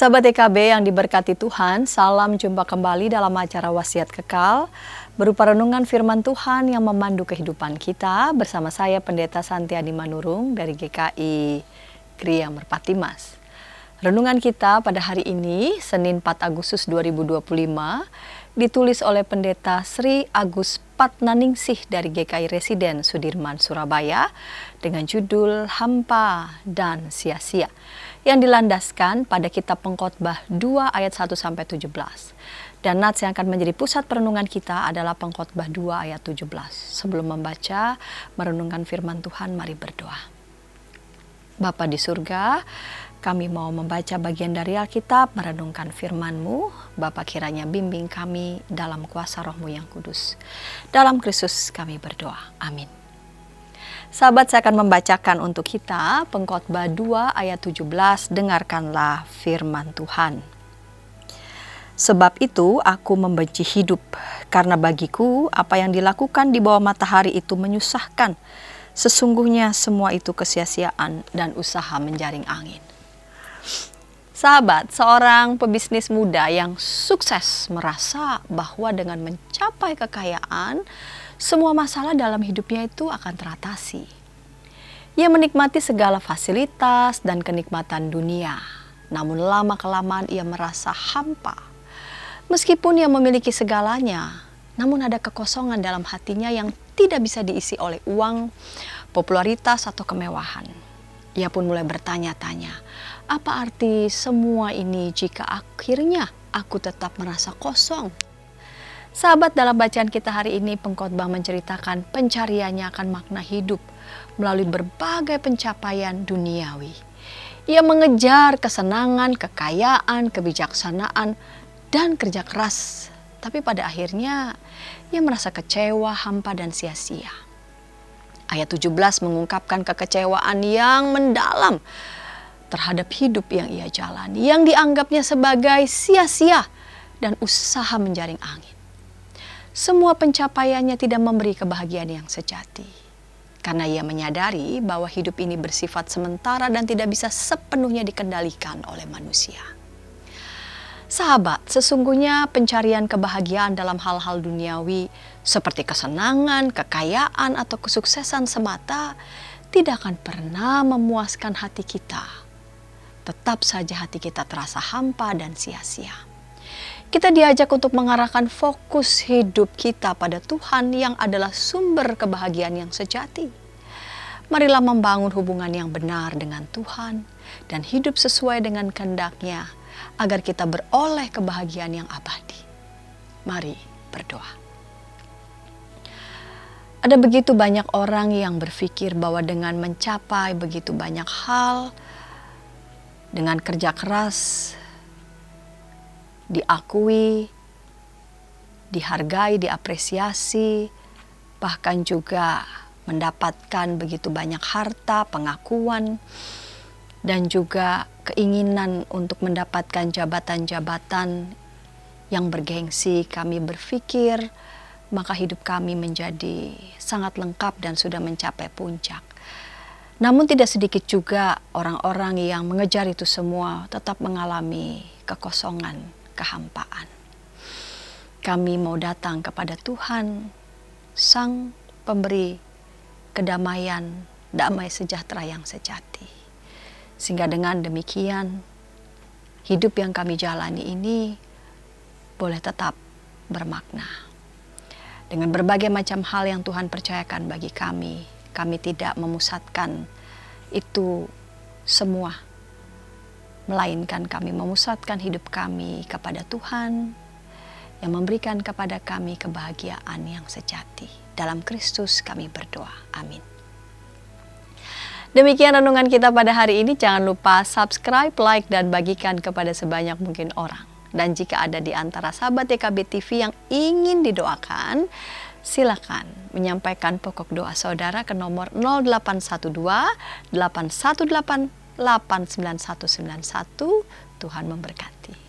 Sahabat DKB yang diberkati Tuhan, salam jumpa kembali dalam acara Wasiat Kekal, berupa renungan firman Tuhan yang memandu kehidupan kita bersama saya Pendeta Santiadi Manurung dari GKI Gria Merpati Mas. Renungan kita pada hari ini, Senin 4 Agustus 2025, ditulis oleh Pendeta Sri Agus Patnaningsih dari GKI Residen Sudirman, Surabaya, dengan judul Hampa dan Sia-sia, yang dilandaskan pada kitab Pengkhotbah 2 ayat 1-17. Dan nats yang akan menjadi pusat perenungan kita adalah Pengkhotbah 2 ayat 17. Sebelum membaca, merenungkan firman Tuhan, mari berdoa. Bapa di surga, kami mau membaca bagian dari Alkitab, merenungkan firman-Mu. Bapa, kiranya bimbing kami dalam kuasa Roh-Mu yang kudus. Dalam Kristus kami berdoa. Amin. Sahabat, saya akan membacakan untuk kita Pengkhotbah 2 ayat 17. Dengarkanlah firman Tuhan. Sebab itu aku membenci hidup, karena bagiku apa yang dilakukan di bawah matahari itu menyusahkan. Sesungguhnya semua itu kesia-siaan dan usaha menjaring angin. Sahabat, seorang pebisnis muda yang sukses merasa bahwa dengan mencapai kekayaan, semua masalah dalam hidupnya itu akan teratasi. Ia menikmati segala fasilitas dan kenikmatan dunia. Namun lama-kelamaan ia merasa hampa. Meskipun ia memiliki segalanya, namun ada kekosongan dalam hatinya yang tidak bisa diisi oleh uang, popularitas, atau kemewahan. Ia pun mulai bertanya-tanya, apa arti semua ini jika akhirnya aku tetap merasa kosong? Sahabat, dalam bacaan kita hari ini, pengkhotbah menceritakan pencariannya akan makna hidup melalui berbagai pencapaian duniawi. Ia mengejar kesenangan, kekayaan, kebijaksanaan, dan kerja keras. Tapi pada akhirnya, ia merasa kecewa, hampa, dan sia-sia. Ayat 17 mengungkapkan kekecewaan yang mendalam terhadap hidup yang ia jalani, yang dianggapnya sebagai sia-sia dan usaha menjaring angin. Semua pencapaiannya tidak memberi kebahagiaan yang sejati, karena ia menyadari bahwa hidup ini bersifat sementara dan tidak bisa sepenuhnya dikendalikan oleh manusia. Sahabat, sesungguhnya pencarian kebahagiaan dalam hal-hal duniawi seperti kesenangan, kekayaan, atau kesuksesan semata tidak akan pernah memuaskan hati kita. Tetap saja hati kita terasa hampa dan sia-sia. Kita diajak untuk mengarahkan fokus hidup kita pada Tuhan yang adalah sumber kebahagiaan yang sejati. Marilah membangun hubungan yang benar dengan Tuhan dan hidup sesuai dengan kehendak-Nya agar kita beroleh kebahagiaan yang abadi. Mari berdoa. Ada begitu banyak orang yang berpikir bahwa dengan mencapai begitu banyak hal, dengan kerja keras, diakui, dihargai, diapresiasi, bahkan juga mendapatkan begitu banyak harta, pengakuan, dan juga keinginan untuk mendapatkan jabatan-jabatan yang bergengsi. Kami berpikir maka hidup kami menjadi sangat lengkap dan sudah mencapai puncak. Namun tidak sedikit juga orang-orang yang mengejar itu semua tetap mengalami kekosongan, kehampaan. Kami mau datang kepada Tuhan, Sang Pemberi kedamaian, damai sejahtera yang sejati. Sehingga dengan demikian, hidup yang kami jalani ini boleh tetap bermakna. Dengan berbagai macam hal yang Tuhan percayakan bagi kami tidak memusatkan itu semua, melainkan kami memusatkan hidup kami kepada Tuhan yang memberikan kepada kami kebahagiaan yang sejati. Dalam Kristus kami berdoa. Amin. Demikian renungan kita pada hari ini. Jangan lupa subscribe, like, dan bagikan kepada sebanyak mungkin orang. Dan jika ada di antara sahabat DKB TV yang ingin didoakan, silakan menyampaikan pokok doa saudara ke nomor 0812 818 89191. Tuhan memberkati.